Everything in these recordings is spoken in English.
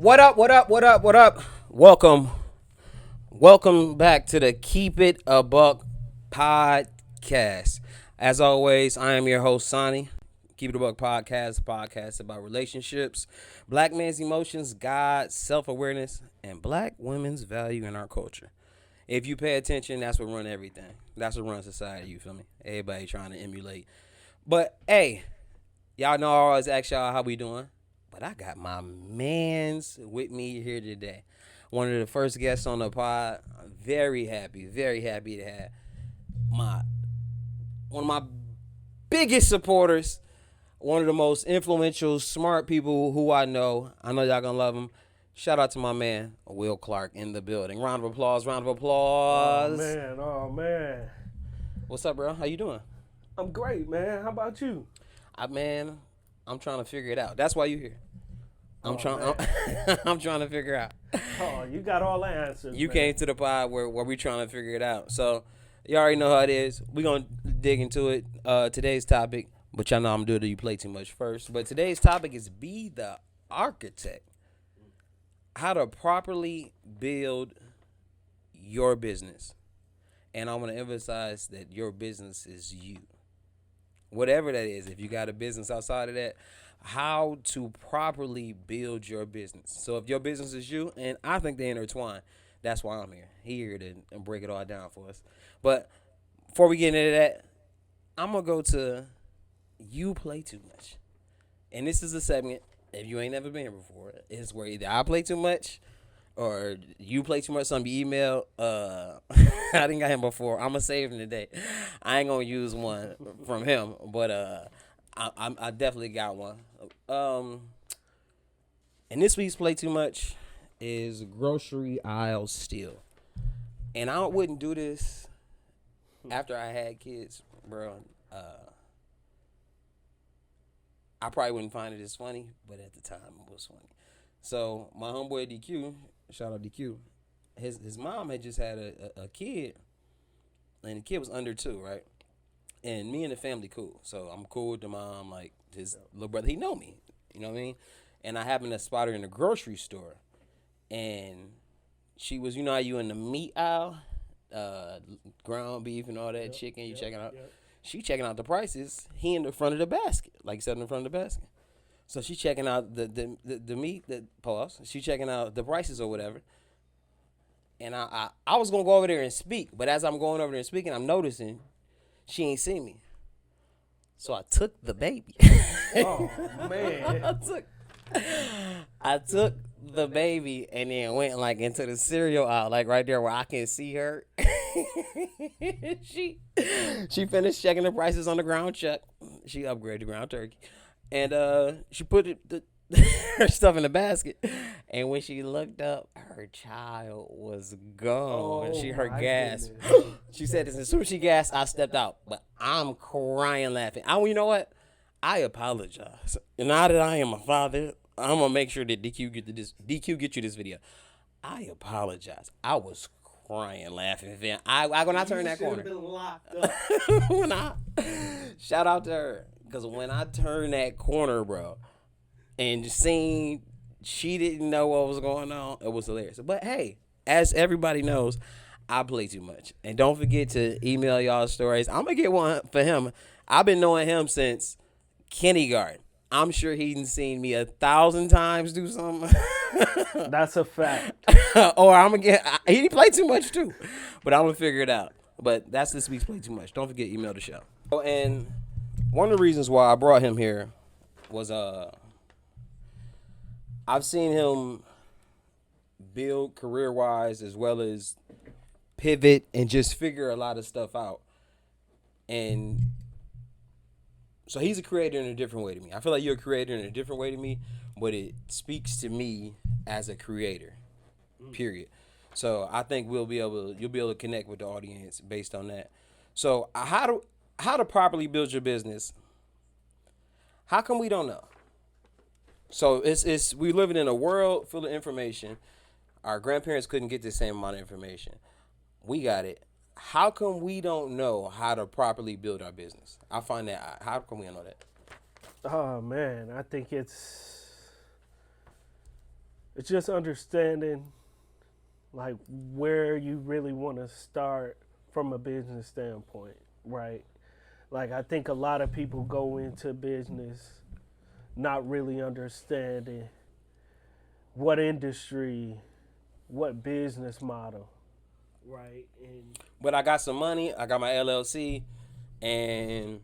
What up, what up, what up, what up? Welcome back to the Keep It a Buck podcast. As always, I am your host, Saani. Keep It a Buck podcast about relationships, black man's emotions, God, self-awareness, and black women's value in our culture. If you pay attention, that's what runs everything. That's what runs society, you feel me? Everybody trying to emulate. But, hey, y'all know I always ask y'all how we doing. But I got my mans with me here today. One of the first guests on the pod. Very happy to have one of my biggest supporters, one of the most influential, smart people who I know. I know y'all gonna love him. Shout out to my man, Will Clark, in the building. Round of applause. Oh man. What's up, bro? How you doing? I'm great, man. How about you? I'm trying to figure it out. That's why you here. I'm trying to figure out. Oh, you got all the answers. You man. came to the pod where we trying to figure it out. So you already know how it is. We're gonna dig into it. Today's topic, but y'all know I'm doing it. You play too much first. But today's topic is be the architect. How to properly build your business. And I want to emphasize that your business is you. Whatever that is, if you got a business outside of that, how to properly build your business. So if your business is you, and I think they intertwine, that's why I'm here to break it all down for us. But before we get into that, I'm going to go to you play too much. And this is a segment, if you ain't never been here before, it's where either I play too much or you play too much on your email. I didn't got him before. I'm going to save him today. I ain't going to use one from him, but I definitely got one. And this week's play too much is grocery aisle steal. And I wouldn't do this after I had kids, bro. I probably wouldn't find it as funny, but at the time it was funny. So my homeboy DQ, shout out DQ, his mom had just had a kid, and the kid was under 2, right? And me and the family cool. So I'm cool with the mom, like his little brother. He know me. You know what I mean? And I happened to spot her in the grocery store. And she was, you know how you in the meat aisle? Ground beef and all that chicken you checking out. Yep. She checking out the prices. He in the front of the basket. Like sitting in front of the basket. So she checking out the meat, she checking out the prices or whatever. And I was going to go over there and speak. But as I'm going over there and speaking, I'm noticing she ain't seen me. So I took the baby. Oh, man. I took the baby and then went like into the cereal aisle, like right there where I can see her. She finished checking the prices on the ground chuck. She upgraded the ground turkey. And she put her stuff in the basket. And when she looked up, her child was gone. Oh, She heard my gas. goodness. She said this as soon as she gasped, I stepped out. But I'm crying laughing. You know what? I apologize. And now that I am a father, I'm gonna make sure that DQ get you this video. I apologize. I was crying laughing. When I turned that corner. Been locked up. Shout out to her. Because when I turned that corner, bro, and seen she didn't know what was going on, it was hilarious. But hey, as everybody knows, I play too much. And don't forget to email y'all stories. I'm going to get one for him. I've been knowing him since kindergarten. I'm sure he's seen me 1,000 times do something. That's a fact. Or I'm going to get, he play too much too. But I'm going to figure it out. But that's this week's play too much. Don't forget, email the show. And one of the reasons why I brought him here was I've seen him build career-wise as well as pivot and just figure a lot of stuff out. And so he's a creator in a different way to me. I feel like you're a creator in a different way to me, but it speaks to me as a creator, period. So I think you'll be able to connect with the audience based on that. So how to properly build your business? How come we don't know? So it's we living in a world full of information. Our grandparents couldn't get the same amount of information. We got it. How come we don't know how to properly build our business? I find that. How come we don't know that? Oh, man. I think it's It's just understanding like where you really want to start from a business standpoint, right? Like I think a lot of people go into business not really understanding what industry, what business model, right? And But I got some money. I got my LLC, and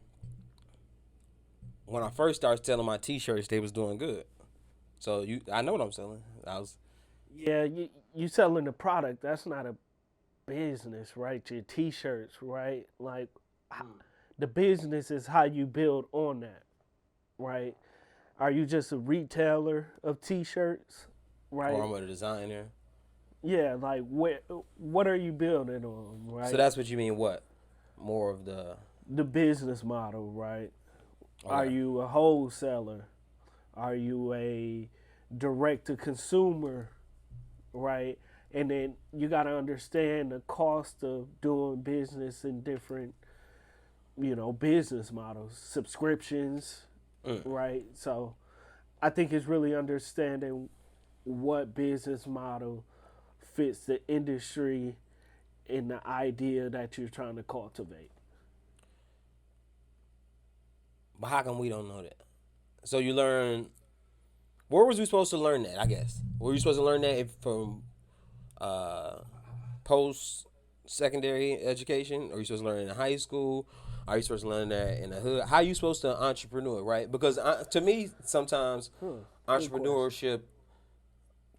when I first started selling my T-shirts, they was doing good. So I know what I'm selling. I was yeah, you selling the product. That's not a business, right? Your T-shirts, right? Like the business is how you build on that, right? Are you just a retailer of T-shirts, right? or I'm a designer. Yeah, like what are you building on, right? So that's what you mean. What more of the The business model, right? Are okay. you a wholesaler? Are you a direct to consumer, right? And then you got to understand the cost of doing business in different, business models, subscriptions, right? So I think it's really understanding what business model fits the industry and the idea that you're trying to cultivate. But how come we don't know that? So you learn. Where was we supposed to learn that? I guess. Were you supposed to learn that from uh, post secondary education? Or are you supposed to learn it in high school? Are you supposed to learn that in the hood? How are you supposed to entrepreneur, right? Because to me, sometimes Good question. entrepreneurship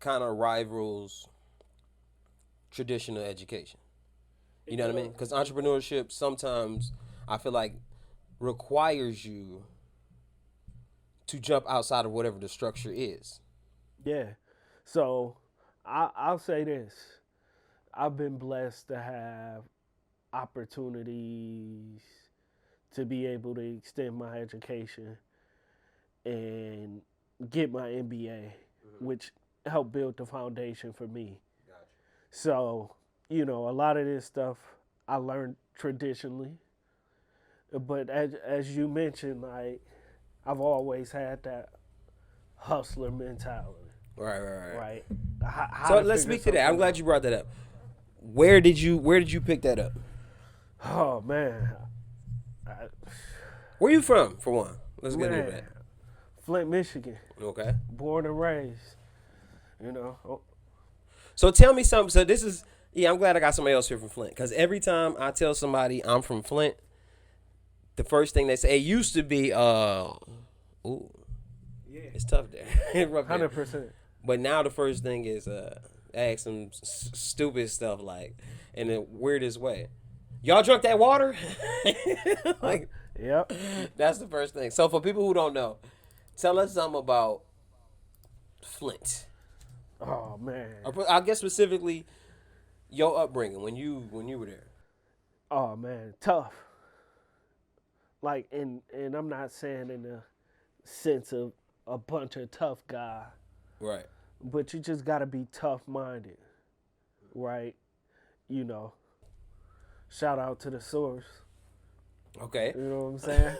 kind of rivals traditional education. You It know what I mean? does. Because entrepreneurship sometimes I feel like requires you to jump outside of whatever the structure is. Yeah. So I'll say this. I've been blessed to have opportunities to be able to extend my education and get my MBA, which helped build the foundation for me. So, a lot of this stuff I learned traditionally, but as you mentioned, like I've always had that hustler mentality, Right. right? How So to let's figure speak to that. I'm something glad out. you brought that up. Where did you pick that up? Oh man, I, Where you from, for one? Let's get into man, that. Flint, Michigan, Okay. born and raised. You know, oh, So tell me something. So this is yeah. I'm glad I got somebody else here from Flint because every time I tell somebody I'm from Flint, the first thing they say it used to be ooh, it's tough there, It's rough there. 100%. But now the first thing is ask some stupid stuff like in the weirdest way. Y'all drunk that water? Like Yep. that's the first thing. So for people who don't know, tell us something about Flint. Oh man. I guess specifically your upbringing when you were there. Oh man. Tough. Like, and I'm not saying in the sense of a bunch of tough guy, Right. but you just gotta be tough minded, right? You know. Shout out to the source. Okay. You know what I'm saying?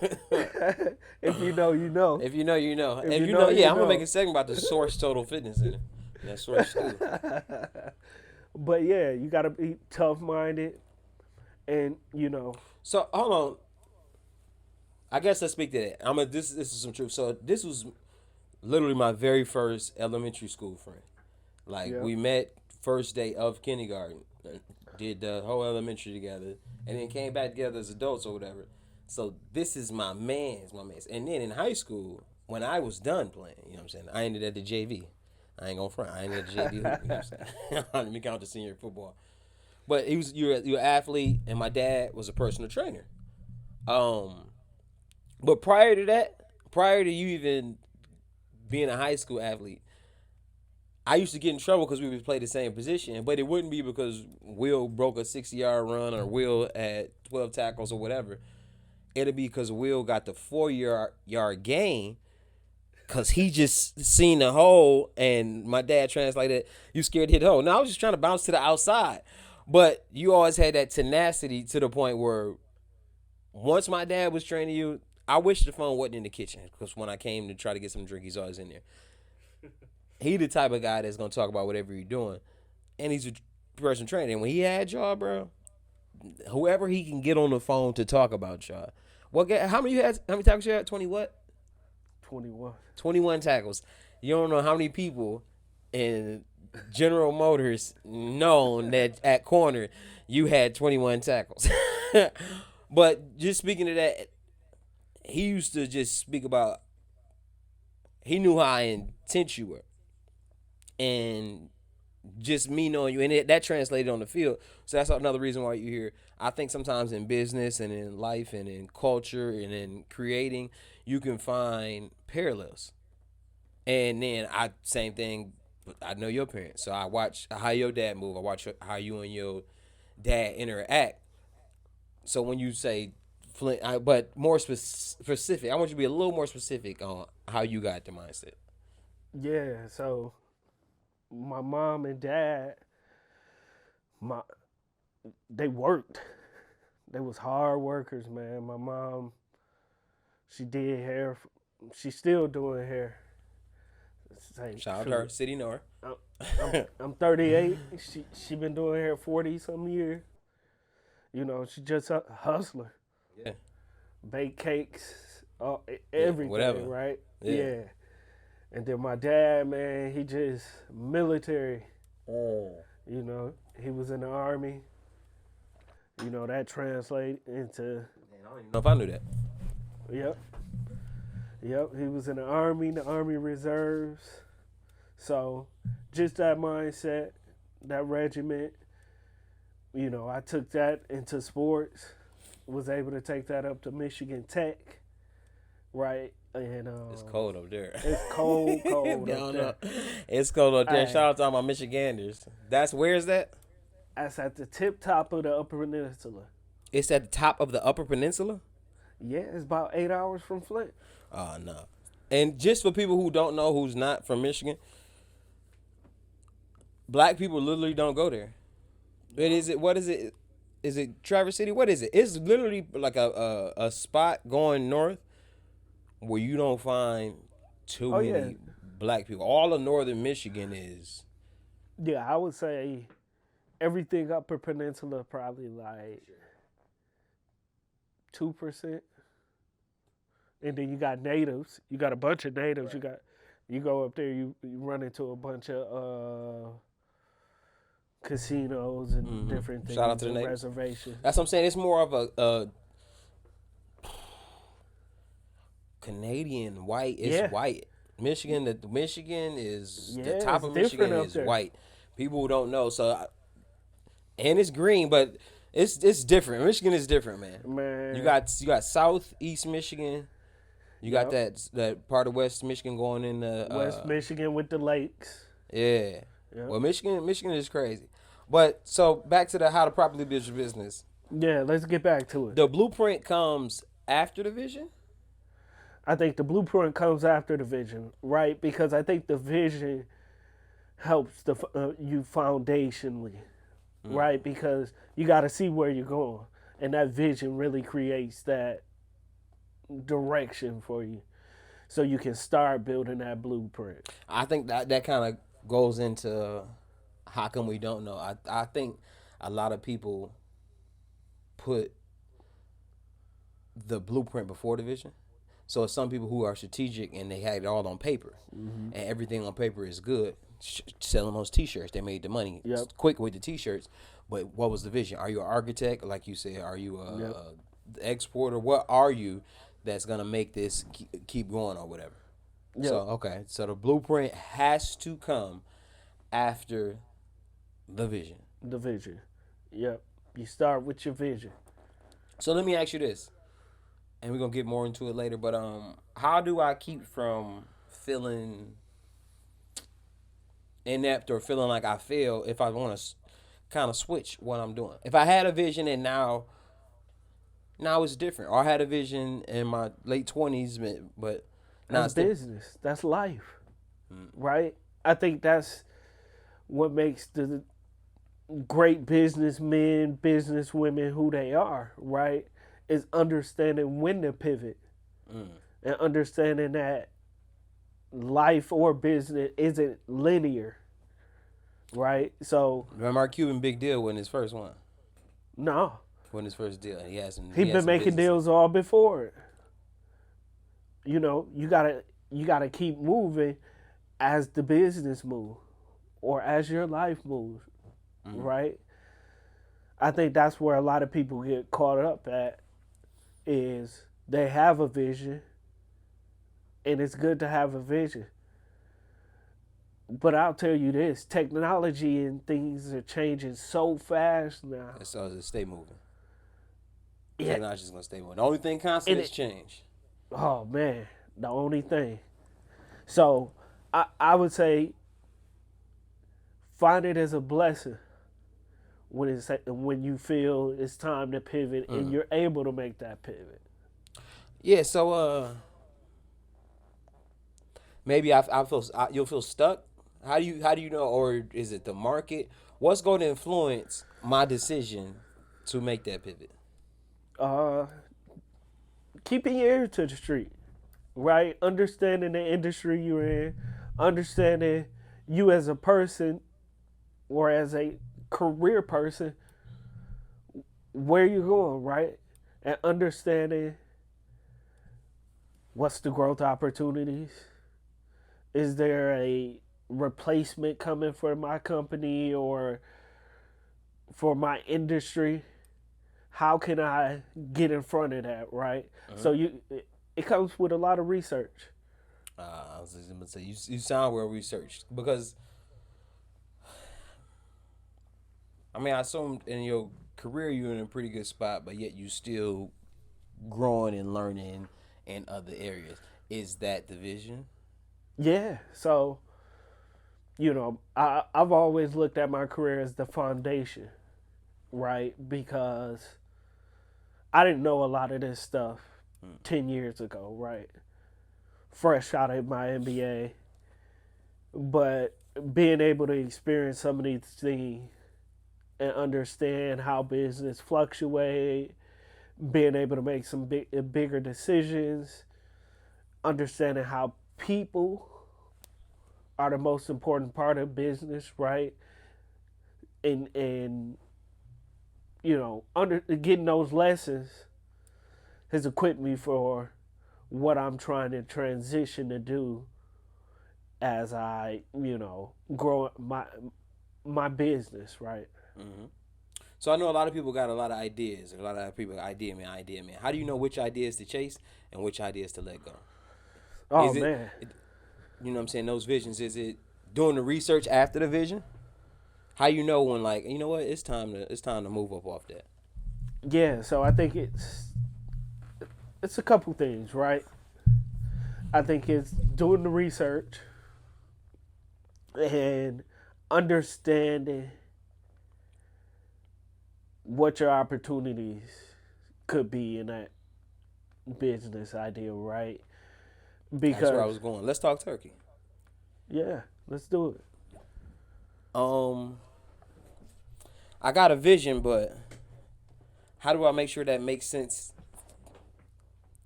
If you know, you know. If you know, you know. If If you you know, know, you yeah, I'm gonna make know. a segment about the Source Total Fitness in it. That Source too. But yeah, you gotta be tough minded, and So hold on. I guess let's speak to that. This is some truth. So this was literally my very first elementary school friend. Like yeah. we met first day of kindergarten, did the whole elementary together, and then came back together as adults or whatever. So this is my man's. And then in high school, when I was done playing, you know what I'm saying, I ended at the JV. I ain't gonna front. I ended at the JV hoop. You know what I'm saying? Let me count the senior football. But you're an athlete, and my dad was a personal trainer. Um, but prior to that, prior to you even being a high school athlete, I used to get in trouble because we would play the same position, but it wouldn't be because Will broke a 60-yard run or Will had 12 tackles or whatever. It'd be because Will got the 4-yard gain because he just seen the hole and my dad translated, you scared to hit the hole. No, I was just trying to bounce to the outside. But you always had that tenacity to the point where once my dad was training you, I wish the phone wasn't in the kitchen because when I came to try to get some drink, he's always in there. he the type of guy that's gonna talk about whatever you're doing, and he's a personal trainer. And when he had y'all, bro, whoever he can get on the phone to talk about y'all. How many tackles you had? 20 what? 21. 21 tackles. You don't know how many people in General Motors known that at corner you had 21 tackles. But just speaking of that, he used to just speak about, he knew how intense you were. And just me knowing you, and that translated on the field. So that's another reason why you're here. I think sometimes in business and in life and in culture and in creating, you can find parallels. And then same thing. I know your parents, so I watch how your dad move. I watch how you and your dad interact. So when you say Flint, but more specific, I want you to be a little more specific on how you got the mindset. Yeah, so my mom and dad, they worked. They was hard workers, man. My mom, she did hair. She's still doing hair. Shout out to her, City North. I'm 38. She been doing hair 40 some years. You know, she just a hustler. Yeah. Bake cakes, everything, whatever. right? Yeah. And then my dad, man, he just military. Oh. You know, he was in the Army. You know, that translate into... I don't even know if I knew that. Yep, he was in the Army Reserves. So, just that mindset, that regiment, you know, I took that into sports, was able to take that up to Michigan Tech, right? And it's cold up there. It's cold up there. It's cold up there. Shout out to all my Michiganders. Where's that? That's at the top of the Upper Peninsula. It's at the top of the Upper Peninsula? Yeah, it's about 8 hours from Flint. Oh, no. And just for people who don't know, who's not from Michigan, black people literally don't go there. What is it? Is it Traverse City? What is it? It's literally like a spot going north where you don't find too many black people. All of northern Michigan is... Yeah, I would say everything Upper Peninsula probably like 2%. And then you got natives. You got a bunch of natives. Right. You go up there, you run into a bunch of casinos and different things. Shout out to the natives. Reservations. That's what I'm saying. It's more of a Canadian white. It's white. Michigan is the top of Michigan is white. People who don't know. So, and it's green, but it's different. Michigan is different, man. You got Southeast Michigan. You got that part of West Michigan going in the West Michigan with the lakes. Yeah. Yep. Well, Michigan is crazy. But so back to how to properly build your business. Yeah, let's get back to it. The blueprint comes after the vision? I think the blueprint comes after the vision, right? Because I think the vision helps you foundationally, right? Because you got to see where you're going, and that vision really creates that direction for you, so you can start building that blueprint. I think that kind of goes into how come we don't know. I think a lot of people put the blueprint before the vision. So some people who are strategic and they had it all on paper, and everything on paper is good. Selling those T-shirts, they made the money quick with the T-shirts. But what was the vision? Are you an architect, like you said? Are you a exporter? What are you that's gonna make this keep going or whatever? So so the blueprint has to come after the vision. The vision. Yep. You start with your vision. So let me ask you this. And we're going to get more into it later. But how do I keep from feeling inept or feeling like I fail if I want to kind of switch what I'm doing? If I had a vision and now it's different. Or I had a vision in my late 20s, but now that's business. That's life. Right? I think that's what makes the great businessmen, businesswomen who they are, right? Is understanding when to pivot and understanding that life or business isn't linear, right? So Remember, Mark Cuban big deal wasn't his first one. no, Wasn't his first deal. He had some. he He had been some making business. deals all before it. You gotta keep moving as the business move or as your life moves, right? I think that's where a lot of people get caught up at is they have a vision, and it's good to have a vision. But I'll tell you this, technology and things are changing so fast now. And so it stay moving. Yeah. Technology's gonna stay moving. The only thing constant is change. Oh man, the only thing. So I would say find it as a blessing when you feel it's time to pivot and you're able to make that pivot. Yeah. So maybe you'll feel stuck. How do you know, or is it the market? What's going to influence my decision to make that pivot? Keeping your ear to the street, right? Understanding the industry you're in, understanding you as a person or as a career person, where you're going, right? And understanding what's the growth opportunities. Is there a replacement coming for my company or for my industry? How can I get in front of that, right? So it comes with a lot of research. I was just gonna say you sound well researched because I mean I assume in your career you're in a pretty good spot, but yet you still growing and learning in other areas. Is that the vision? Yeah. So, I've always looked at my career as the foundation, right? Because I didn't know a lot of this stuff 10 years ago, right? Fresh out of my MBA. But being able to experience some of these things and understand how business fluctuate, being able to make some bigger decisions, understanding how people are the most important part of business, right? And getting those lessons has equipped me for what I'm trying to transition to do as I, grow my business, right? So I know a lot of people got a lot of ideas. A lot of people idea man. How do you know which ideas to chase and which ideas to let go? Oh Is it, man. you know what I'm saying? Those visions. Is it doing the research after the vision? How you know when like you know what it's time to move up off that? Yeah, so I think it's a couple things, right? I think it's doing the research and understanding what your opportunities could be in that business idea, right? Because That's where I was going. Let's talk turkey. yeah, let's do it. I got a vision, but how do I make sure that makes sense?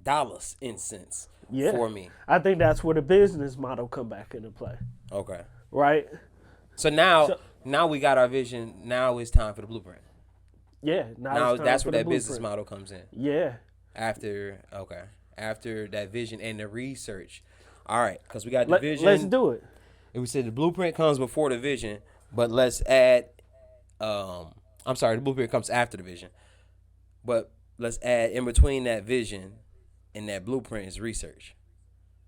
Dollars in cents Yeah. for me. I think that's where the business model come back into play, Okay. right? So now we got our vision. Now it's time for the blueprint. Yeah. Now it's time that's for where the that business blueprint. model comes in. Yeah. After that vision and the research. All right, because we got the vision. Let's do it. And we said the blueprint comes before the vision, but let's add. I'm sorry, the blueprint comes after the vision, but let's add in between that vision and that blueprint is research.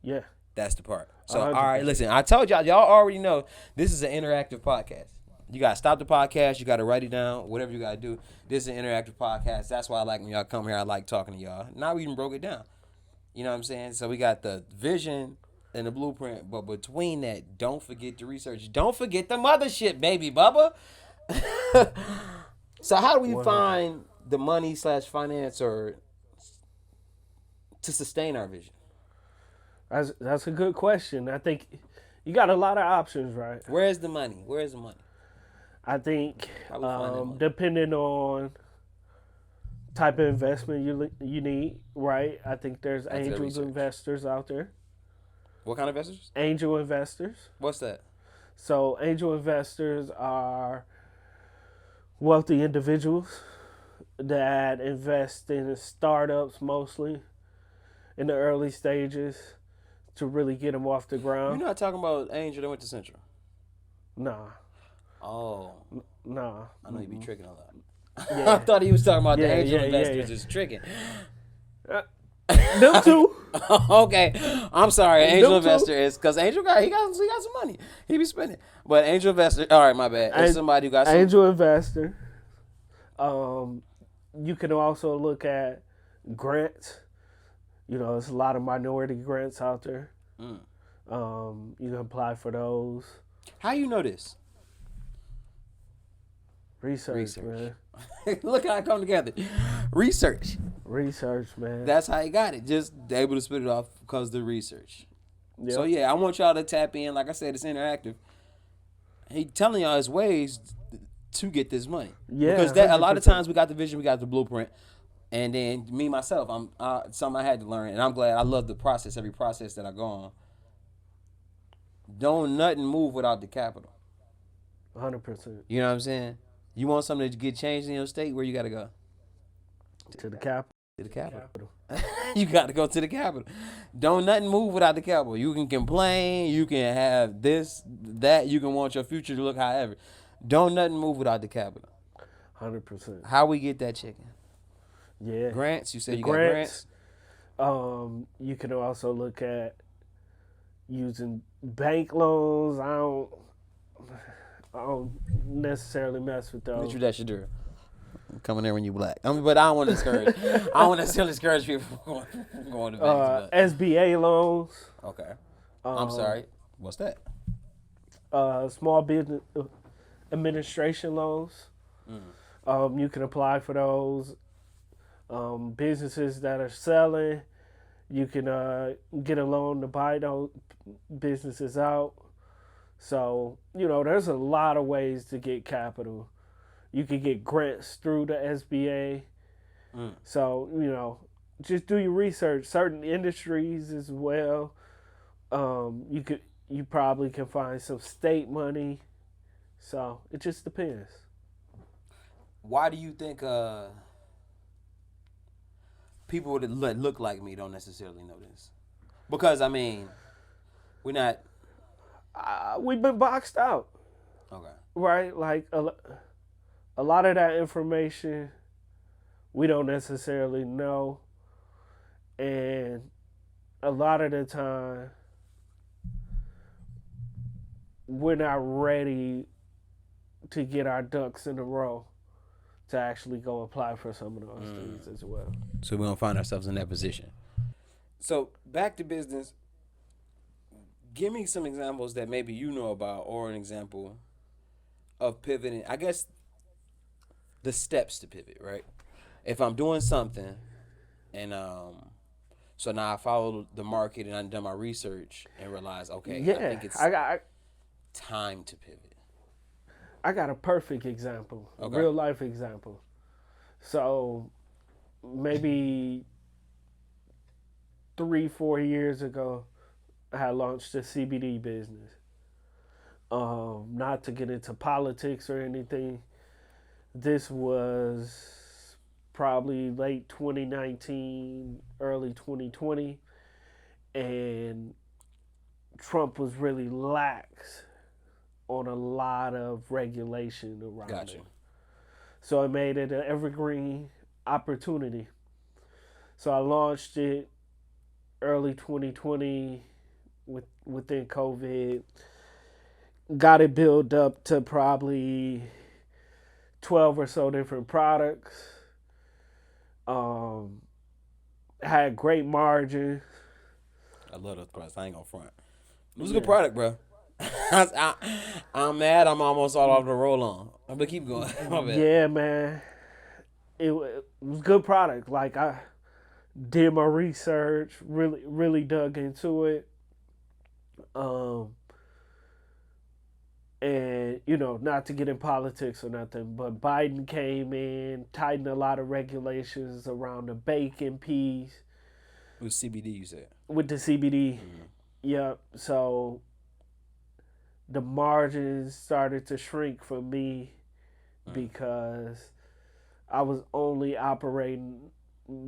Yeah. That's the part. So 100%. all right, listen. I told y'all already know this is an interactive podcast. You gotta stop the podcast. You gotta write it down. Whatever you gotta do. This is an interactive podcast. That's why I like when y'all come here. I like talking to y'all. Now we even broke it down. You know what I'm saying? So we got the vision and the blueprint, but between that, don't forget the research. Don't forget the mothership, baby, Bubba. So how do we find the money / finance or to sustain our vision? That's a good question. I think you got a lot of options, right? Where's the money? Where's the money? I think How we find that money? depending on type of investment you need, right? I think there's That's your angels research. investors out there, What kind of investors? Angel investors. What's that? So angel investors are wealthy individuals that invest in startups mostly in the early stages to really get them off the ground. You're not talking about Angel that went to Central. Nah. Oh. Nah. I know you be tricking a lot. Yeah. I thought he was talking about the Yeah, angel yeah, investors yeah. just tricking. Them two. Okay, I'm sorry. Angel Them two. investor is because Angel he got some money. He be spending. But angel investor, all right, my bad. It's somebody who got some. Angel investor. You can also look at grants. You know, there's a lot of minority grants out there. You can apply for those. How you know this? Research. Man. Look how it come together. Research, man. That's how he got it. Just able to spit it off because of the research. Yep. So yeah, I want y'all to tap in. Like I said, it's interactive. He telling y'all his ways to get this money. Yeah, because a lot of times we got the vision, we got the blueprint, and then me myself, I'm something I had to learn, and I'm glad. I love the process. Every process that I go on. Don't nothing move without the capital. 100%. You know what I'm saying? You want something to get changed in your state, where you got to go? To the capital. To the capital. You got to go to the capital. Don't nothing move without the capital. You can complain. You can have this, that. You can want your future to look however. Don't nothing move without the capital. 100%. How we get that chicken? Yeah. Grants. You said the you got grants. You can also look at using bank loans. I don't necessarily mess with those. What you do? Coming there when you black. But I don't want to discourage. I don't want to necessarily discourage people from going to banks. SBA loans. Okay. I'm sorry. What's that? Small business administration loans. You can apply for those. Businesses that are selling, you can get a loan to buy those businesses out. So, you know, there's a lot of ways to get capital. You can get grants through the SBA. So, you know, just do your research. Certain industries as well. You probably can find some state money. So it just depends. Why do you think people that look like me don't necessarily know this? Because I mean, we're not. We've been boxed out. Okay. Right? Like a lot of that information we don't necessarily know. And a lot of the time we're not ready to get our ducks in a row to actually go apply for some of those things as well. So we don't find ourselves in that position. So back to business. Give me some examples that maybe you know about, or an example of pivoting. I guess the steps to pivot, right? If I'm doing something, and so now I follow the market and I've done my research and realize, okay, I think it's time to pivot. I got a perfect example, a real life example. So maybe 3-4 years ago, I had launched a CBD business. Not to get into politics or anything. This was probably late 2019, early 2020, and Trump was really lax on a lot of regulation around it. So I made it an evergreen opportunity. So I launched it early 2020 within COVID. Got it built up to probably 12 or so different products. Had great margin. I love those products. I ain't gonna front. It was a good product, bro. I'm mad. I'm almost all off the roll on. But keep going. Yeah, man. It was good product. Like, I did my research, really dug into it. And, you know, not to get in politics or nothing, but Biden came in, tightened a lot of regulations around the bacon piece. With CBD, you said? With the CBD. Yep. So the margins started to shrink for me because I was only operating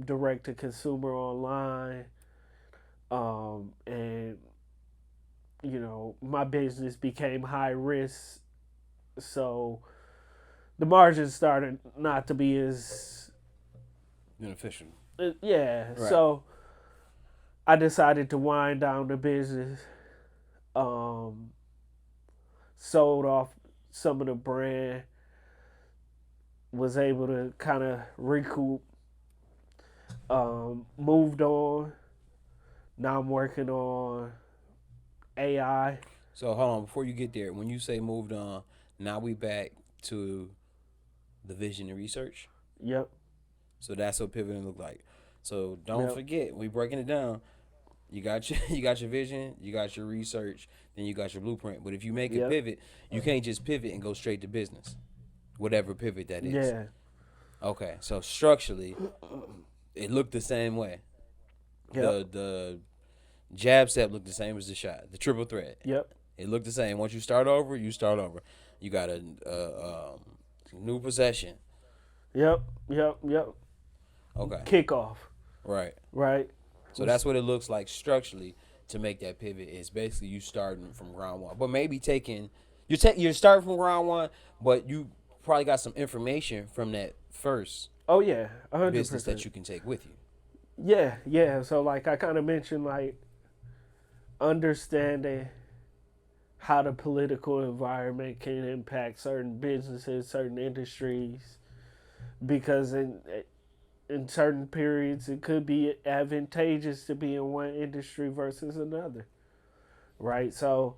direct to consumer online. And my business became high risk, so the margins started not to be as Beneficial. yeah. Right. So I decided to wind down the business. Um, Sold off some of the brand, was able to kind of recoup. Moved on. Now I'm working on AI. So hold on, before you get there, when you say moved on, now we back to the vision and research. Yep. So that's what pivoting look like. So don't Yep. forget, we breaking it down. You got your you got your vision, you got your research, then you got your blueprint. But if you make a Yep. pivot, you can't just pivot and go straight to business. Whatever pivot that is. Yeah. Okay. So structurally, it looked the same way. Yep. The jab step looked the same as the shot. The triple threat. Yep. It looked the same. Once you start over, you start over. You got a new possession. Yep. Yep. Yep. Okay. Kickoff. Right. Right. So that's what it looks like structurally to make that pivot. Is basically you starting from ground one, but maybe taking you're starting from ground one, but you probably got some information from that first Oh yeah, business that 100%. you can take with you. Yeah, yeah. So like I kind of mentioned, like understanding how the political environment can impact certain businesses, certain industries, because in certain periods it could be advantageous to be in one industry versus another, right? So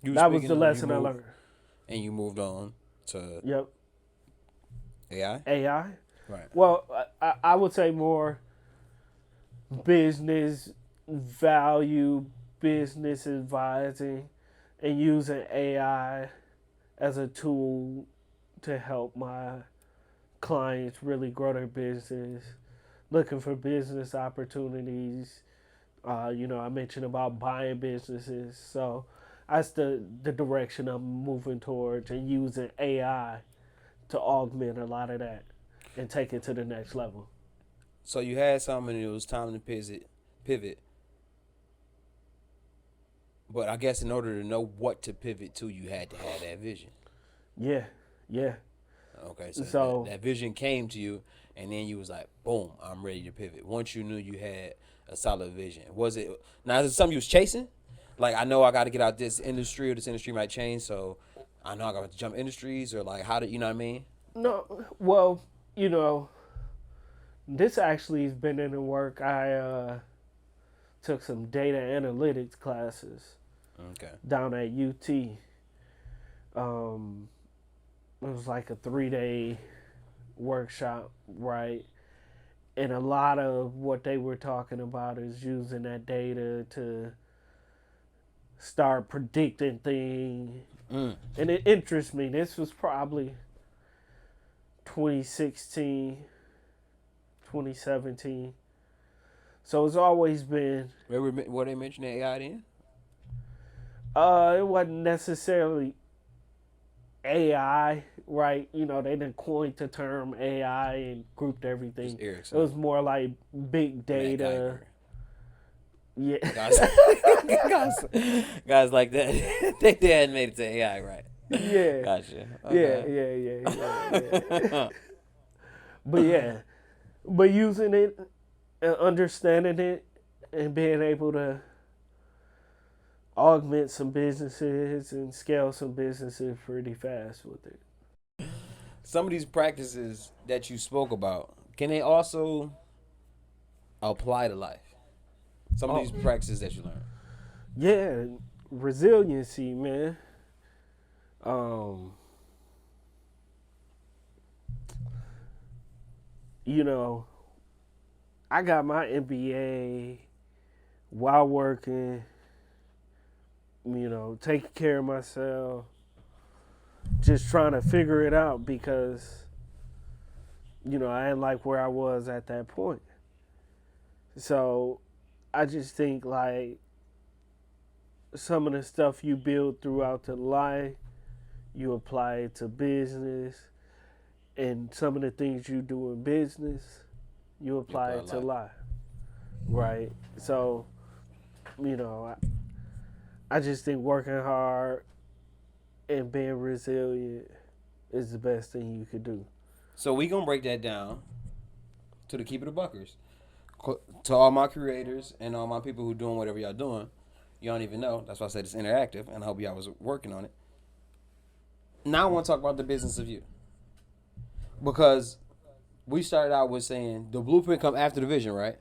You were that was the speaking on lesson I learned. and you moved on to Yep, AI. AI. Right. Well, I would say more business value, business advising, and using AI as a tool to help my clients really grow their business, looking for business opportunities. I mentioned about buying businesses, so that's the direction I'm moving towards, and using AI to augment a lot of that and take it to the next level. So you had something and it was time to pivot. But I guess in order to know what to pivot to, you had to have that vision. Yeah, yeah. Okay, so So that vision came to you, and then you was like, boom, I'm ready to pivot. Once you knew you had a solid vision, was it now? Is it something you was chasing? Like I know I got to get out this industry, or this industry might change, so I know I got to jump industries, or like how do you know what I mean? no, well, you know, this actually has been in the work. I took some data analytics classes Okay. down at UT. It was like a 3 day workshop, right? And a lot of what they were talking about is using that data to start predicting things. Mm. And it interests me. This was probably 2016, 2017. So it's always been, Were they mentioning AI then? it wasn't necessarily AI, right? They didn't coin the term AI and grouped everything. Just It Erickson. was more like big data. Yeah. Guys, guys like that. they hadn't made it to AI, right? Yeah. Gotcha. Yeah, Okay. yeah. But yeah, but using it and understanding it and being able to augment some businesses and scale some businesses pretty fast with it. Some of these practices that you spoke about, can they also apply to life? Some of Oh, these practices that you learned. yeah, resiliency, man. Um, you know, I got my MBA while working, taking care of myself, just trying to figure it out because, I didn't like where I was at that point. So I just think like some of the stuff you build throughout the life, you apply it to business, and some of the things you do in business, you You apply apply a it to lot. life, right? So, you know, I just think working hard and being resilient is the best thing you could do. So we gonna break that down to the keep it a buckers. To all my creators and all my people who doing whatever y'all doing, you don't even know. That's why I said it's interactive, and I hope y'all was working on it. Now I want to talk about the business of you, because we started out with saying the blueprint come after the vision, right?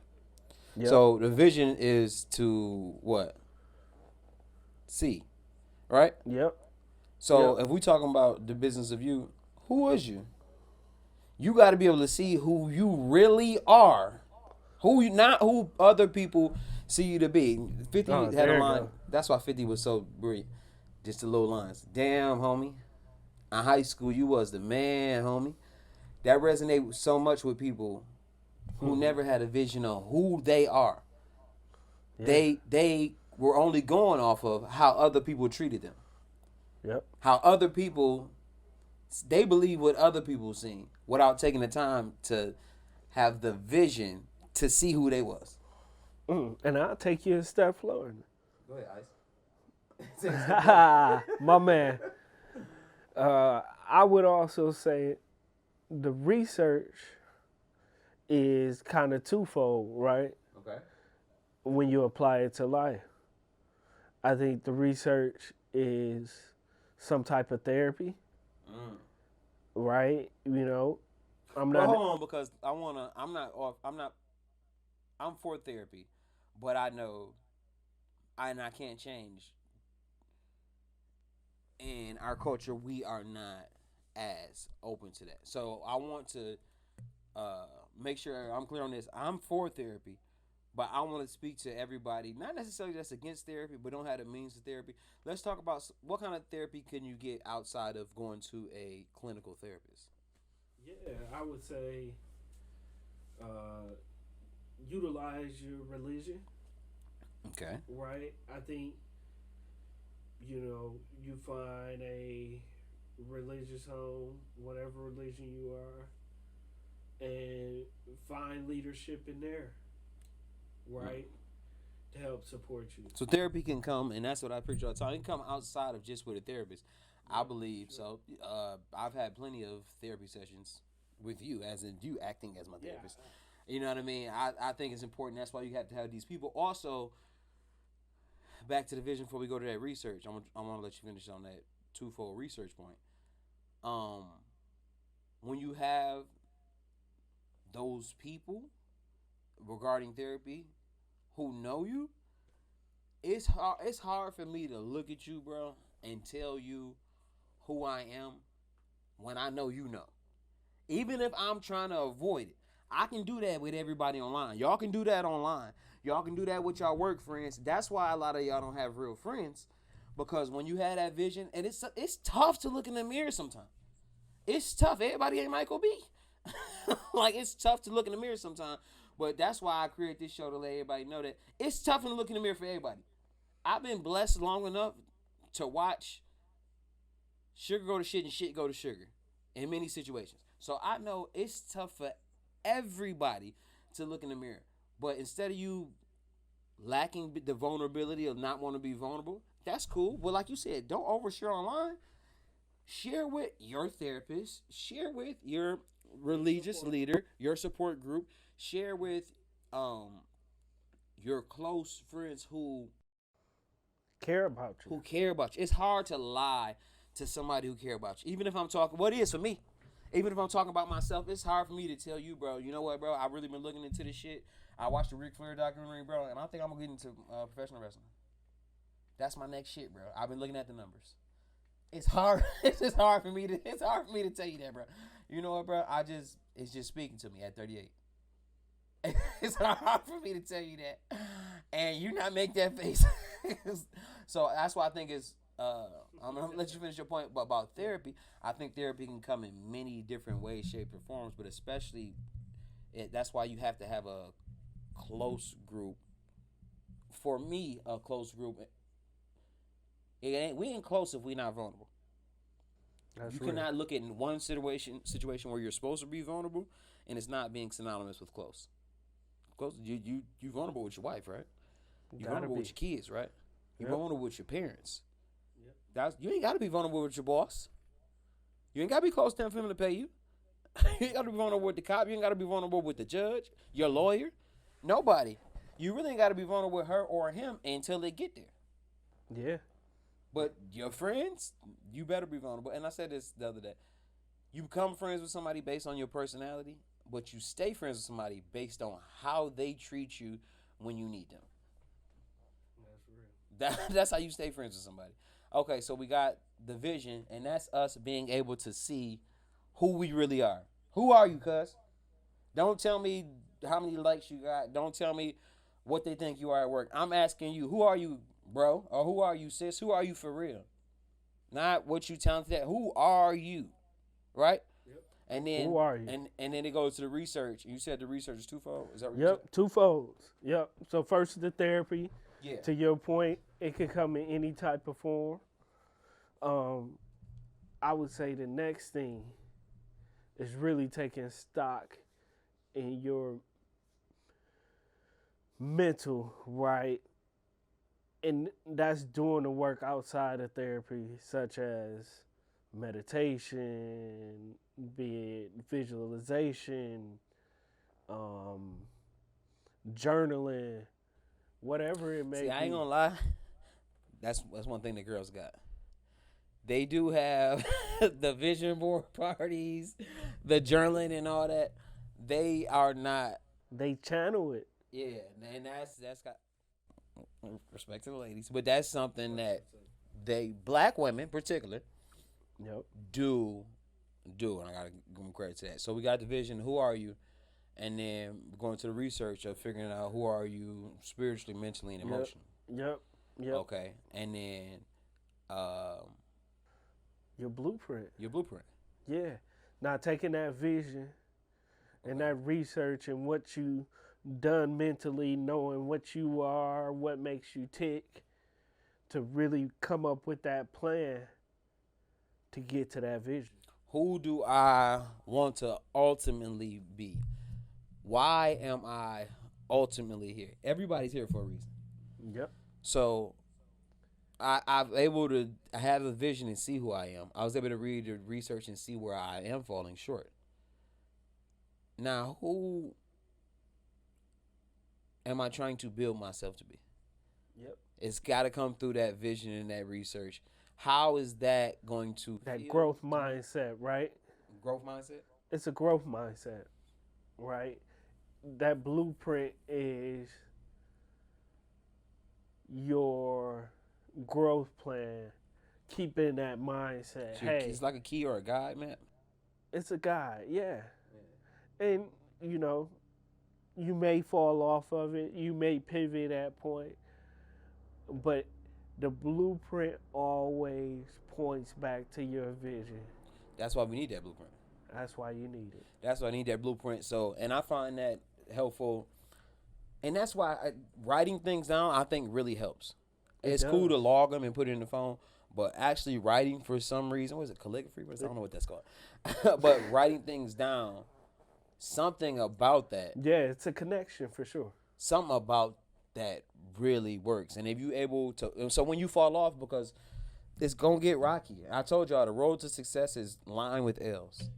Yep. So the vision is to what? See, right? Yep. So Yep. if we talking about the business of you, who is you? You got to be able to see who you really are, who you not who other people see you to be. 50 Oh, had a there you line. go. That's why 50 was so brilliant. Just the little lines. Damn, homie. In high school, you was the man, homie. That resonated so much with people who never had a vision on who they are. Yeah. They were only going off of how other people treated them. Yep. How other people they believe what other people seen without taking the time to have the vision to see who they was. And I'll take you a step further. Go ahead, Ice. My man. I would also say the research is kind of twofold, right? Okay. When you apply it to life, I think the research is some type of therapy, right? You know, I'm Well, not. hold on, because I wanna. I'm not off. I'm not. I'm for therapy, but I know, and I can't change. In our culture, we are not as open to that. So I want to make sure I'm clear on this. I'm for therapy, but I want to speak to everybody, not necessarily that's against therapy, but don't have the means of therapy. Let's talk about what kind of therapy can you get outside of going to a clinical therapist. Yeah, I would say uh, utilize your religion, Okay. right? I think you find a religious home, whatever religion you are, and find leadership in there, right? To help support you. So therapy can come, and that's what I preach all the time. It can come outside of just with a therapist. I believe so. I've had plenty of therapy sessions with you, as in you acting as my therapist. You know what I mean? I think it's important. That's why you have to have these people. Also, back to the vision before we go to that research. I want to let you finish on that twofold research point. Um, when you have those people regarding therapy who know you, it's hard for me to look at you, bro, and tell you who I am when I know you know. Even if I'm trying to avoid it, I can do that with everybody online. Y'all can do that online. Y'all can do that with y'all work friends. That's why a lot of y'all don't have real friends, because when you have that vision, and it's tough to look in the mirror sometimes. It's tough. Everybody ain't Michael B. Like, it's tough to look in the mirror sometimes. But that's why I create this show, to let everybody know that it's tough to look in the mirror for everybody. I've been blessed long enough to watch sugar go to shit and shit go to sugar in many situations. So I know it's tough for everybody to look in the mirror. But instead of you lacking the vulnerability of not want to be vulnerable, that's cool. But like you said, don't overshare online. Share with your therapist. Share with your religious leader, your support group. Share with um your close friends Care about you. who care about you. It's hard to lie to somebody who care about you. Even if I'm talking, what it is for me, even if I'm talking about myself, it's hard for me to tell you, bro. You know what, bro? I've really been looking into this shit. I watched the Ric Flair documentary, bro, and I think I'm gonna get into professional wrestling. That's my next shit, bro. I've been looking at the numbers. It's hard. It's just hard for me to. It's hard for me to tell you that, bro. You know what, bro? It's just speaking to me at 38. It's hard for me to tell you that, and you not make that face. So that's why I think it's. I'm gonna let you finish your point, but about therapy, I think therapy can come in many different ways, shapes, or forms. But especially, that's why you have to have a close group. For me, a close group We ain't close if we not vulnerable. That's You real. cannot look at one situation where you're supposed to be vulnerable, and it's not being synonymous with close. Close, you vulnerable with your wife, right? You Gotta vulnerable be. with your kids, right? You Yep. vulnerable with your parents. Yep. You ain't got to be vulnerable with your boss. You ain't got to be close to him for him to pay you. You ain't got to be vulnerable with the cop. You ain't got to be vulnerable with the judge, your lawyer. Nobody. You really ain't got to be vulnerable with her or him until they get there. Yeah. But your friends, you better be vulnerable. And I said this the other day. You become friends with somebody based on your personality, but you stay friends with somebody based on how they treat you when you need them. That's real. That's how you stay friends with somebody. Okay, so we got the vision, and that's us being able to see who we really are. Who are you, cuz? Don't tell me how many likes you got. Don't tell me what they think you are at work. I'm asking you, who are you, bro? Or who are you, sis? Who are you for real? Not what you telling that. Who are you? Right? Yep. And then Who are you? And then it goes to the research. You said the research is twofold. Is that what you Yep. Two folds. Yep. So first the therapy. said? Yeah. To your point, it can come in any type of form. I would say the next thing is really taking stock in your mental, right? And that's doing the work outside of therapy, such as meditation, be it visualization, journaling, whatever it may See, be. I ain't gonna lie. That's one thing the girls got. They do have the vision board parties, the journaling and all that. They are not. They channel it. Yeah, and that's got respect to the ladies, but that's something that they black women in particular Yep. do, and I gotta give them credit to that. So we got the vision. Who are you? And then going to the research of figuring out who are you spiritually, mentally, and emotionally. Yep. Yep. Okay, and then Your blueprint. your blueprint. Yeah. Now taking that vision and that research and what you done mentally, knowing what you are, what makes you tick, to really come up with that plan to get to that vision. Who do I want to ultimately be? Why am I ultimately here? Everybody's here for a reason. Yep. So I'm able to have a vision and see who I am. I was able to read the research and see where I am falling short. Now, who am I trying to build myself to be? Yep. It's got to come through that vision and that research. How is that going to That feel growth to me? mindset, right? Growth mindset? It's a growth mindset, right? That blueprint is your growth plan, keeping that mindset. Hey, It's like a key or a guide, man. it's a guide, yeah. And, you know, you may fall off of it, you may pivot at point, but the blueprint always points back to your vision. That's why we need that blueprint. That's why you need it. That's why I need that blueprint. So, and I find that helpful. And that's why writing things down, I think, really helps. It's cool to does. log them and put it in the phone, but actually writing for some reason, what is it, calligraphy? I don't know what that's called. But writing things down, something about that, Yeah, it's a connection for sure. something about that really works. And if you able to, so when you fall off, because it's going to get rocky. I told y'all the road to success is lined with L's.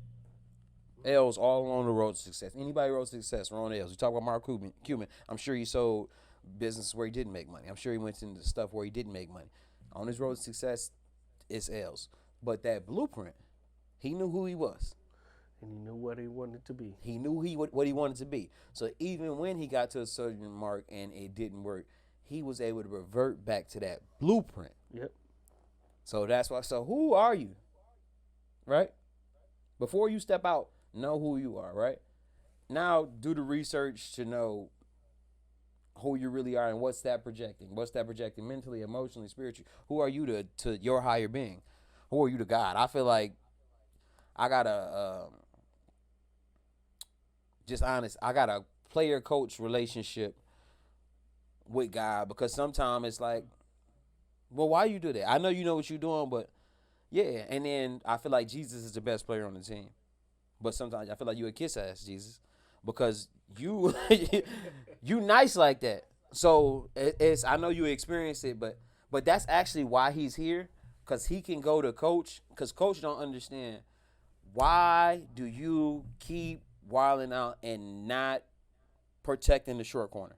L's all along the road to success. Anybody road to success, we're on L's. We talk about Mark Cuban. I'm sure he sold businesses where he didn't make money. I'm sure he went into stuff where he didn't make money. On his road to success, it's L's. But that blueprint, he knew who he was. And he knew what he wanted to be. He knew what he wanted to be. So even when he got to a certain mark and it didn't work, he was able to revert back to that blueprint. Yep. So that's why. So who are you? Right? Before you step out, know who you are, right? Now do the research to know who you really are and what's that projecting. What's that projecting mentally, emotionally, spiritually? Who are you to your higher being? Who are you to God? I feel like I got a just honest, I got a player coach relationship with God, because sometimes it's like Well, why you do that? I know you know what you're doing, but yeah. And then I feel like Jesus is the best player on the team. But sometimes I feel like you a kiss ass Jesus because you you nice like that. So it's I know you experienced it, but that's actually why he's here because he can go to coach because coach don't understand why do you keep wilding out and not protecting the short corner.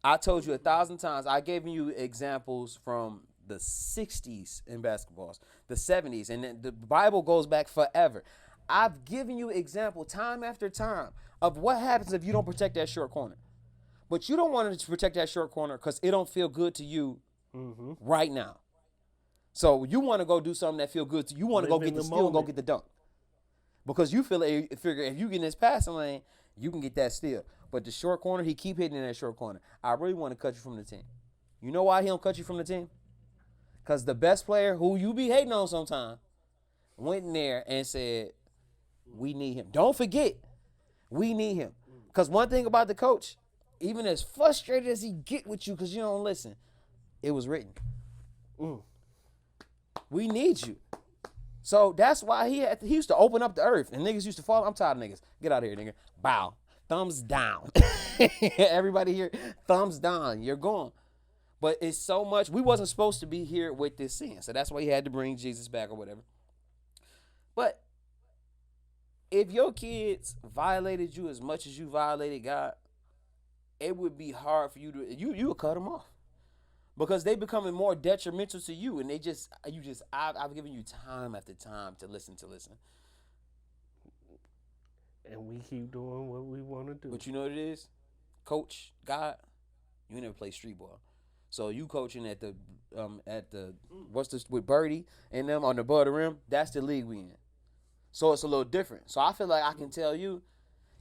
I told you 1,000 times. I gave you examples from the 60s in basketballs, the 70s, and then the Bible goes back forever. I've given you example time after time of what happens if you don't protect that short corner. But you don't want to protect that short corner because it don't feel good to you right now. So you want to go do something that feel good to you. You want to go Live in get the the steal and go moment. get the dunk. Because you figure if you get in this passing lane, you can get that steal. But the short corner, he keep hitting in that short corner. I really want to cut you from the team. You know why he don't cut you from the team? Because the best player who you be hating on sometime went in there and said, we need him. Don't forget, we need him. Because one thing about the coach, even as frustrated as he get with you because you don't listen, it was written. We need you. So that's why he used to open up the earth and niggas used to fall. I'm tired of niggas. Get out of here, nigga. Bow. Thumbs down. Everybody here, thumbs down. You're gone. But it's so much. We wasn't supposed to be here with this sin. So that's why he had to bring Jesus back or whatever. But if your kids violated you as much as you violated God, it would be hard for you to you would cut them off. Because they becoming more detrimental to you, and I've given you time after time to listen. And we keep doing what we want to do. But you know what it is, Coach God, you never play street ball, so you coaching at the what's this with Birdie and them on the above the rim. That's the league we in, so it's a little different. So I feel like I can tell you,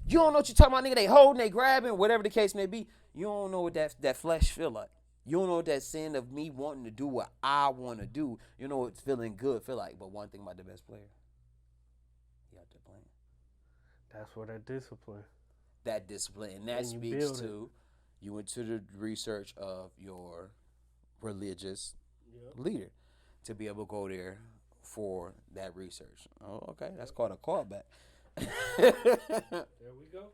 you don't know what you're talking about, nigga. They holding, they grabbing, whatever the case may be. You don't know what that flesh feel like. You don't know what that sin of me wanting to do what I want to do. You know what feeling good feel like. But one thing about the best player, he out there playing. That's where that discipline. That discipline. And that And you speaks build it. to, you went to the research of your religious leader to be able to go there for that research. Oh, okay. That's called a callback. There we go.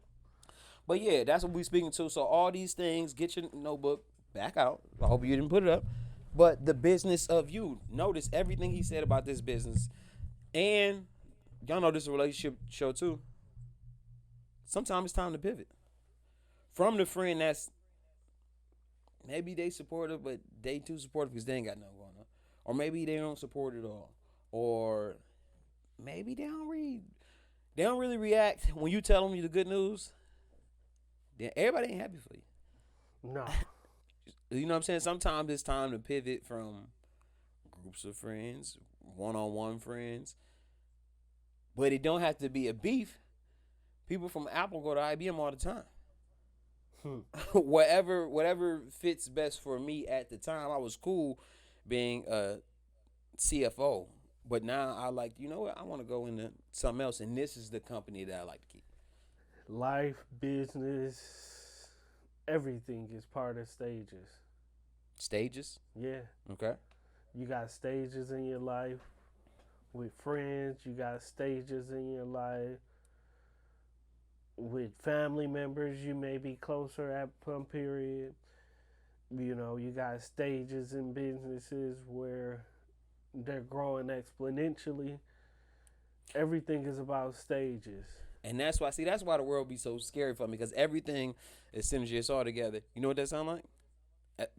But yeah, that's what we're speaking to. So all these things, get your notebook back out. I hope you didn't put it up. But the business of you. Notice everything he said about this business. And y'all know this is a relationship show too. Sometimes it's time to pivot. From the friend that's maybe they supportive, but they too supportive because they ain't got nothing going on. Or maybe they don't support it all. Or maybe they don't really react when you tell them the good news. Then everybody ain't happy for you. No. You know what I'm saying? Sometimes it's time to pivot from groups of friends, one-on-one friends. But it don't have to be a beef. People from Apple go to IBM all the time. Whatever fits best for me at the time. I was cool being a CFO. But now I like, you know what? I want to go into something else. And this is the company that I like to keep. Life, business, everything is part of stages. Stages? Yeah. Okay. You got stages in your life with friends. You got stages in your life with family members. You may be closer at some period. You know, you got stages in businesses where they're growing exponentially. Everything is about stages. And that's why the world be so scary for me because everything is synergy. It's all together. You know what that sound like?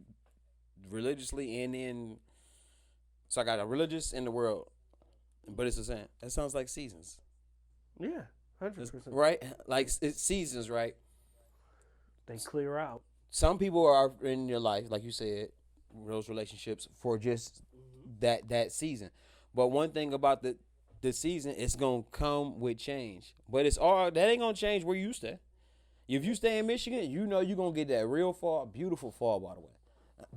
Religiously and in. So I got a religious in the world, but it's the same. That sounds like seasons. Yeah, 100%. Right? Like it's seasons, right? They clear out. Some people are in your life, like you said, those relationships for just that season. But one thing about the season, it's gonna come with change. But that ain't gonna change where you stay. If you stay in Michigan, you know you're gonna get that real fall, beautiful fall, by the way.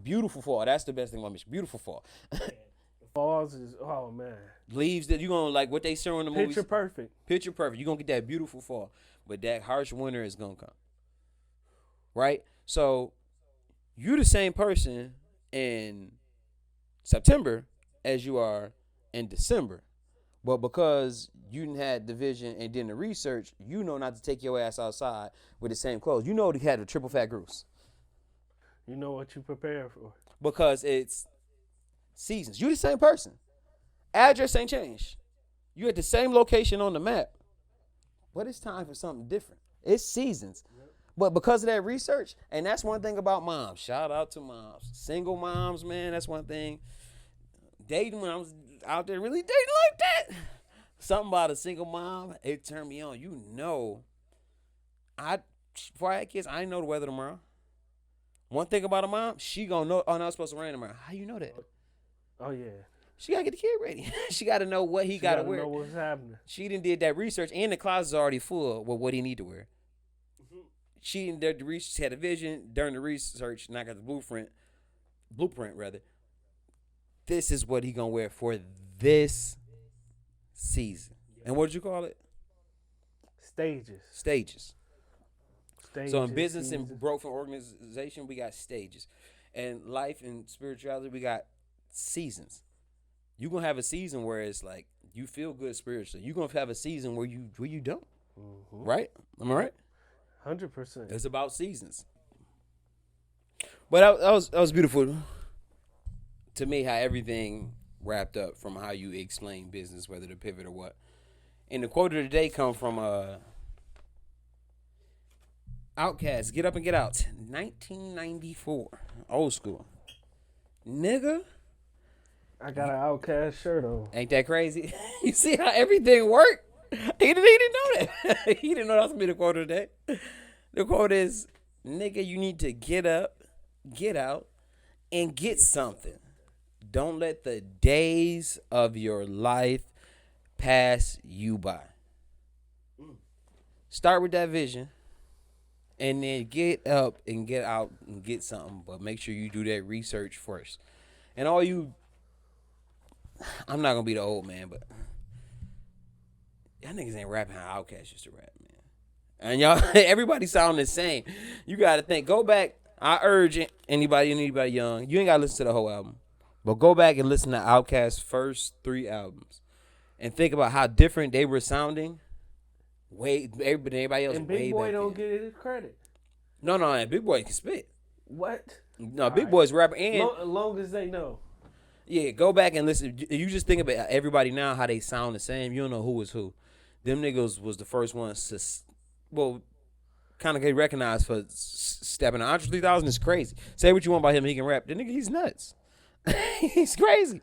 Beautiful fall. That's the best thing about Michigan. Beautiful fall. Falls is, oh man. Leaves that you're gonna like what they show in the movies. Picture perfect. Picture perfect. You're gonna get that beautiful fall. But that harsh winter is gonna come. Right? So you the same person in September as you are in December. But because you had the vision and did the research, you know not to take your ass outside with the same clothes. You know they had a triple fat goose. You know what you prepare for. Because it's seasons. You the same person. Address ain't changed. You at the same location on the map. But it's time for something different. It's seasons. But because of that research, and that's one thing about moms. Shout out to moms. Single moms, man, that's one thing. Dating, when I was out there really dating like that, something about a single mom, it turned me on. You know, before I had kids, I didn't know the weather tomorrow. One thing about a mom, she gonna know, oh, no, it's supposed to rain tomorrow. How you know that? Oh, yeah. She gotta get the kid ready. She gotta know what he gotta wear. Know what's happening. She done did that research, and the closet's already full with what he need to wear. She did the research, had a vision during the research, and I got the blueprint rather. This is what he gonna wear for this season. And what did you call it? Stages. So in business and growth and organization, we got stages. And life and spirituality, we got seasons. You're gonna have a season where it's like you feel good spiritually. You're gonna have a season where you don't. Mm-hmm. Right? Am I right? 100%. It's about seasons. But that was beautiful to me, how everything wrapped up from how you explain business, whether to pivot or what. And the quote of the day come from Outkast, Get Up and Get Out, 1994, old school. Nigga, I got an Outkast shirt on. Ain't that crazy? You see how everything worked? He didn't know that. He didn't know that was gonna be the quote of the day. The quote is, nigga, you need to get up, get out, and get something. Don't let the days of your life pass you by. Start with that vision, and then get up and get out and get something. But make sure you do that research first. And all you, I'm not gonna be the old man, but y'all niggas ain't rapping how Outkast used to rap, man. And y'all, everybody sound the same. You gotta think. Go back. I urge anybody young, you ain't gotta listen to the whole album, but go back and listen to Outkast's first 3 albums, and think about how different they were sounding. Everybody else. And Big Boy don't get his credit. No, Big Boy can spit. What? No, Big Boy's rapper, and long as they know. Yeah, go back and listen. You just think about everybody now, how they sound the same. You don't know who is who. Them niggas was the first ones to, kind of get recognized for stepping out. Andre 3000 is crazy. Say what you want about him, he can rap. The nigga, he's nuts. He's crazy.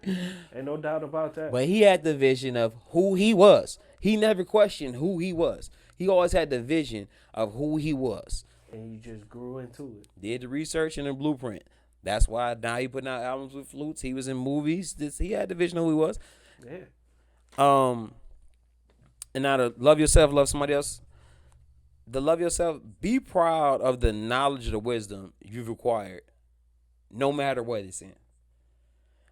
Ain't no doubt about that. But he had the vision of who he was. He never questioned who he was. He always had the vision of who he was. And you just grew into it. Did the research and the blueprint. That's why now he putting out albums with flutes. He was in movies. He had the vision of who he was. Yeah. And now to love yourself, love somebody else. To love yourself, be proud of the knowledge or the wisdom you've acquired, no matter what it's in.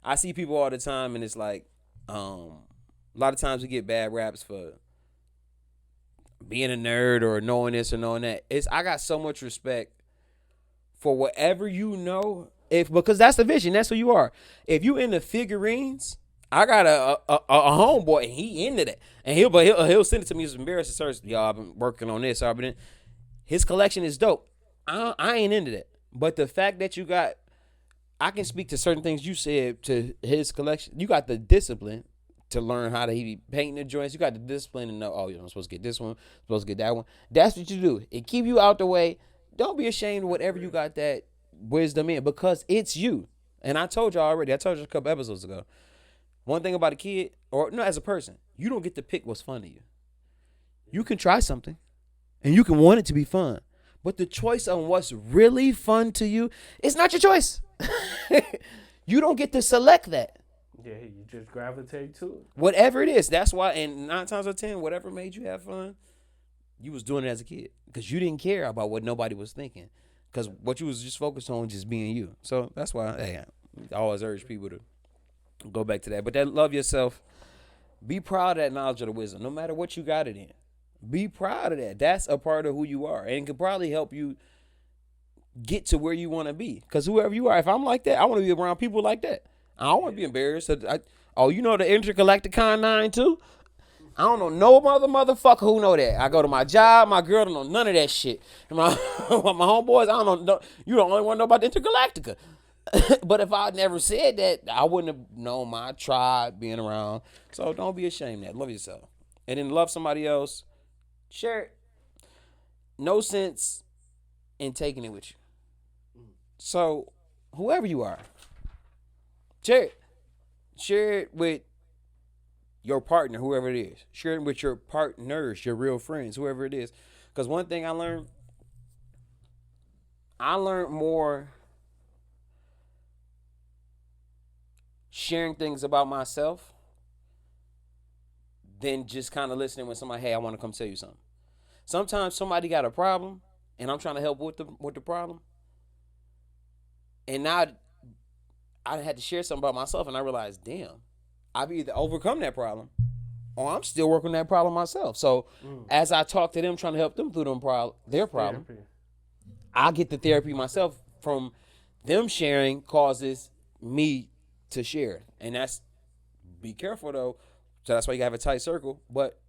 I see people all the time, and it's like, a lot of times we get bad raps for being a nerd or knowing this or knowing that. I got so much respect for whatever you know, because that's the vision. That's who you are. If you into figurines, I got a homeboy, and he into that, and he'll send it to me. He's embarrassed to search. Y'all, I've been working on this. His collection is dope. I ain't into that, but the fact that you got, I can speak to certain things you said to his collection. You got the discipline to learn how to be painting the joints. You got the discipline to know, I'm supposed to get this one, I'm supposed to get that one. That's what you do. It keep you out the way. Don't be ashamed of whatever you got that wisdom in, because it's you. And I told you already. I told you a couple episodes ago. One thing about a kid, or no, as a person, you don't get to pick what's fun to you. You can try something, and you can want it to be fun. But the choice on what's really fun to you is not your choice. You don't get to select that. Yeah, you just gravitate to it. Whatever it is, that's why, and 9 times out of 10, whatever made you have fun, you was doing it as a kid. Because you didn't care about what nobody was thinking. Because what you was just focused on just being you. So that's why I always urge people to go back to that. But that love yourself. Be proud of that knowledge of the wisdom, no matter what you got it in. Be proud of that. That's a part of who you are. And it can probably help you get to where you want to be. Because whoever you are, if I'm like that, I want to be around people like that. I don't want to be embarrassed. Oh, you know the intergalactic con 9 too? I don't know no motherfucker who know that. I go to my job, my girl don't know none of that shit. And my my homeboys, I don't know. You the only one know about the Intergalactica. But if I never said that, I wouldn't have known my tribe being around. So don't be ashamed of that. Love yourself. And then love somebody else. Share it. No sense in taking it with you. So whoever you are, share it. Share it with your partner, whoever it is. Share it with your partners, your real friends, whoever it is. Because one thing I learned more sharing things about myself than just kind of listening when somebody, hey, I want to come tell you something. Sometimes somebody got a problem, and I'm trying to help with the problem. And now I had to share something about myself, and I realized, damn, I've either overcome that problem or I'm still working that problem myself. So as I talk to them, trying to help them through their problem, I get the therapy myself from them sharing causes me to share. And that's, be careful though. So that's why you gotta have a tight circle, but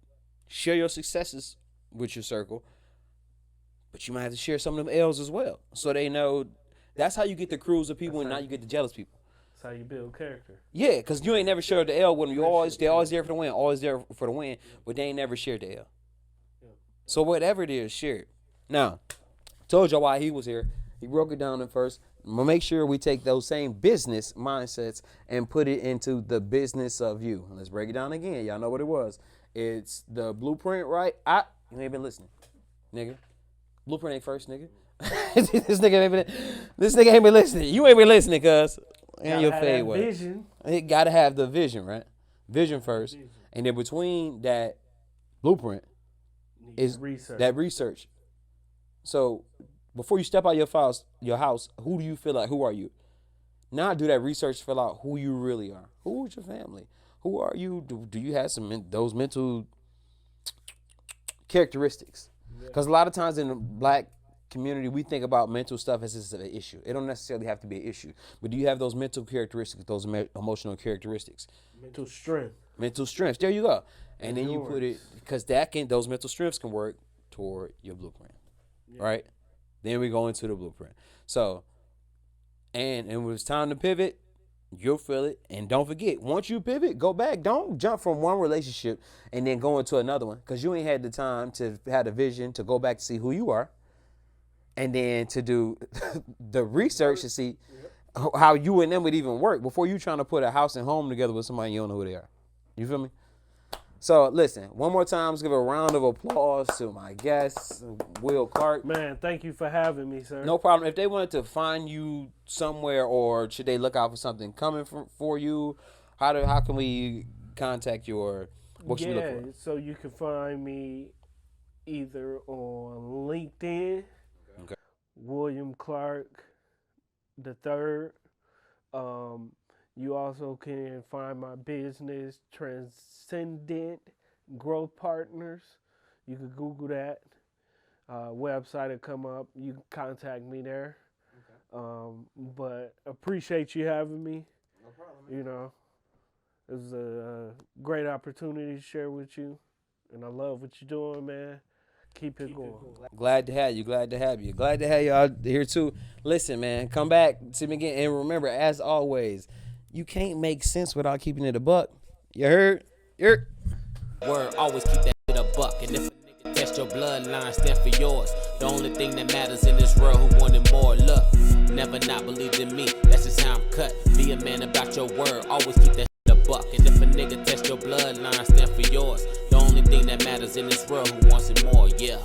share your successes with your circle. But you might have to share some of them L's as well. So they know that's how you get the crews of people, and now you get the jealous people. That's how you build character. Yeah, because you ain't never shared the L with them. They're always there for the win, always there for the win, but they ain't never shared the L. So whatever it is, share it. Now, told y'all why he was here. He broke it down at first. I'm gonna make sure we take those same business mindsets and put it into the business of you. Let's break it down again. Y'all know what it was. It's the blueprint, right? You ain't been listening, nigga. Blueprint ain't first, nigga. This nigga ain't been listening. You ain't been listening, cuz. And your fade way. Vision. It gotta have the vision, right? Vision first. And then between that blueprint is that research. So before you step out your house, who do you feel like? Who are you? Now do that research to fill out who you really are. Who is your family? Who are you? Do you have those mental characteristics? Because a lot of times in the black community, we think about mental stuff as just an issue. It don't necessarily have to be an issue. But do you have those mental characteristics, those emotional characteristics? Mental strength. Mental strength. There you go. And then you put it, because those mental strengths can work toward your blueprint. Yeah. Right? Then we go into the blueprint. So, and when it's time to pivot, you'll feel it. And don't forget, once you pivot, go back. Don't jump from one relationship and then go into another one, because you ain't had the time to have the vision to go back to see who you are. And then to do the research to see how you and them would even work before you trying to put a house and home together with somebody you don't know who they are. You feel me? So listen, one more time, let's give a round of applause to my guest, Will Clark. Man, thank you for having me, sir. No problem. If they wanted to find you somewhere, or should they look out for something coming for you, how can we contact you, or what should we look for? So you can find me either on LinkedIn. William Clark III. You also can find my business, Transcendent Growth Partners. You can Google that. Website will come up. You can contact me there. Okay. But appreciate you having me. No problem, man. You know, it was a great opportunity to share with you. And I love what you're doing, man. Keep it going. Glad to have you. Glad to have you. Glad to have you out here too. Listen, man, come back to me again. And remember, as always, you can't make sense without keeping it a buck. You heard? Word, always keep that shit a buck. And if a nigga test your bloodline, stand for yours. The only thing that matters in this world, who wanted more luck. Never not believed in me, that's just how I'm cut. Be a man about your word, always keep that shit a buck. And if a nigga test your bloodline, stand for yours. The only thing that matters in this world, who wants it more, yeah.